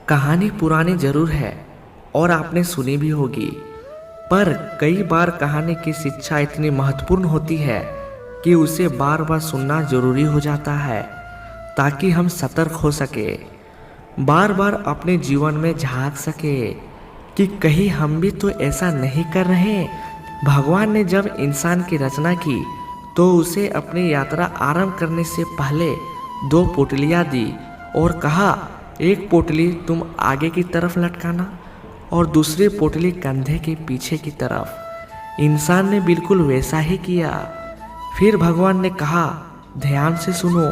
कहानी पुरानी जरूर है और आपने सुनी भी होगी, पर कई बार कहानी की शिक्षा इतनी महत्वपूर्ण होती है कि उसे बार बार सुनना जरूरी हो जाता है ताकि हम सतर्क हो सके, बार बार अपने जीवन में झांक सके कि कहीं हम भी तो ऐसा नहीं कर रहे। भगवान ने जब इंसान की रचना की तो उसे अपनी यात्रा आरंभ करने से पहले 2 पोटलियां दी और कहा, एक पोटली तुम आगे की तरफ लटकाना और दूसरी पोटली कंधे के पीछे की तरफ। इंसान ने बिल्कुल वैसा ही किया। फिर भगवान ने कहा, ध्यान से सुनो,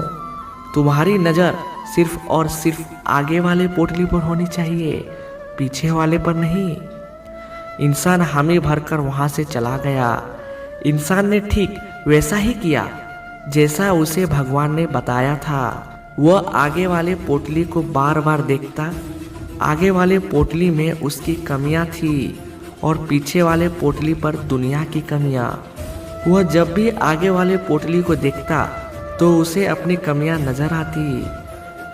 तुम्हारी नज़र सिर्फ और सिर्फ आगे वाले पोटली पर होनी चाहिए, पीछे वाले पर नहीं। इंसान हामी भरकर वहां से चला गया। इंसान ने ठीक वैसा ही किया जैसा उसे भगवान ने बताया था। वह आगे वाले पोटली को बार बार देखता। आगे वाले पोटली में उसकी कमियां थी और पीछे वाले पोटली पर दुनिया की कमियां। वह जब भी आगे वाले पोटली को देखता तो उसे अपनी कमियां नजर आती।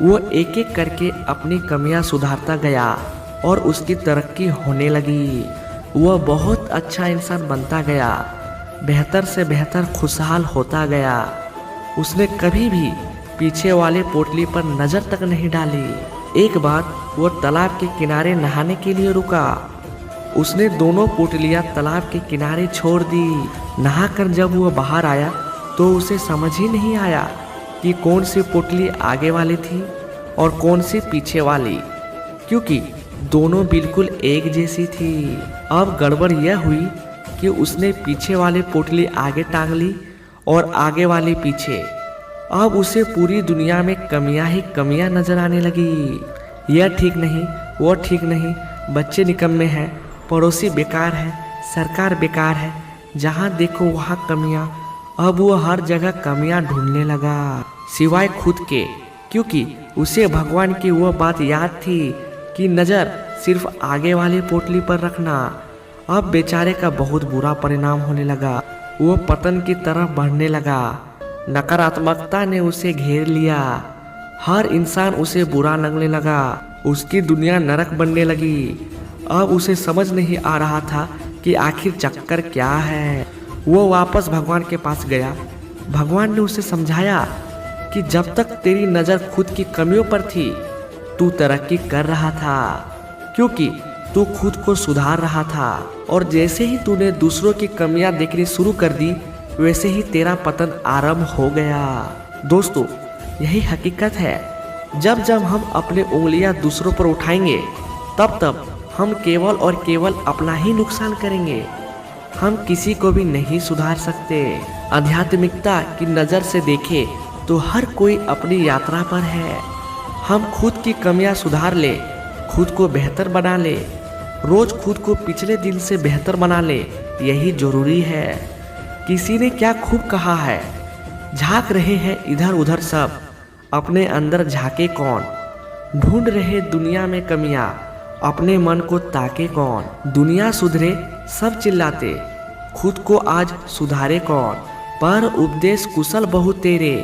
वह एक एक करके अपनी कमियां सुधारता गया और उसकी तरक्की होने लगी। वह बहुत अच्छा इंसान बनता गया, बेहतर से बेहतर खुशहाल होता गया। उसने कभी भी पीछे वाले पोटली पर नजर तक नहीं डाली। एक बार वह तालाब के किनारे नहाने के लिए रुका। उसने दोनों पोटलियां तालाब के किनारे छोड़ दी। नहाकर जब वह बाहर आया तो उसे समझ ही नहीं आया कि कौन सी पोटली आगे वाली थी और कौन सी पीछे वाली, क्योंकि दोनों बिल्कुल एक जैसी थी। अब गड़बड़ यह हुई कि उसने पीछे वाली पोटली आगे टांग ली और आगे वाली पीछे। अब उसे पूरी दुनिया में कमियां ही कमियां नजर आने लगी। यह ठीक नहीं, वो ठीक नहीं, बच्चे निकम्मे हैं, पड़ोसी बेकार है, सरकार बेकार है, जहां देखो वहां कमियां। अब वो हर जगह कमियां ढूंढने लगा, सिवाय खुद के, क्योंकि उसे भगवान की वह बात याद थी कि नज़र सिर्फ आगे वाले पोटली पर रखना। अब बेचारे का बहुत बुरा परिणाम होने लगा। वो पतन की तरफ बढ़ने लगा। नकारात्मकता ने उसे घेर लिया। हर इंसान उसे बुरा लगने लगा। उसकी दुनिया नरक बनने लगी। अब उसे समझ नहीं आ रहा था कि आखिर चक्कर क्या है। वो वापस भगवान के पास गया। भगवान ने उसे समझाया कि जब तक तेरी नज़र खुद की कमियों पर थी तू तरक्की कर रहा था, क्योंकि तू खुद को सुधार रहा था, और जैसे ही तूने दूसरों की कमियां देखनी शुरू कर दी वैसे ही तेरा पतन आरंभ हो गया। दोस्तों, यही हकीकत है। जब जब हम अपनी उंगलियां दूसरों पर उठाएंगे तब तब हम केवल और केवल अपना ही नुकसान करेंगे। हम किसी को भी नहीं सुधार सकते। आध्यात्मिकता की नज़र से देखें तो हर कोई अपनी यात्रा पर है। हम खुद की कमियां सुधार ले, खुद को बेहतर बना ले, रोज खुद को पिछले दिन से बेहतर बना ले, यही जरूरी है। किसी ने क्या खूब कहा है, झांक रहे हैं इधर उधर सब, अपने अंदर झांके कौन। ढूंढ रहे दुनिया में कमियां, अपने मन को ताके कौन। दुनिया सुधरे सब चिल्लाते, खुद को आज सुधारे कौन। पर उपदेश कुशल बहु तेरे,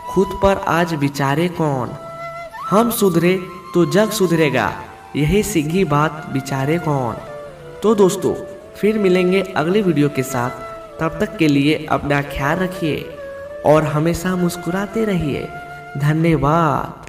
खुद पर आज विचारे कौन। हम सुधरे तो जग सुधरेगा, यही सीधी बात विचारे कौन। तो दोस्तों, फिर मिलेंगे अगले वीडियो के साथ। तब तक के लिए अपना ख्याल रखिए और हमेशा मुस्कुराते रहिए। धन्यवाद।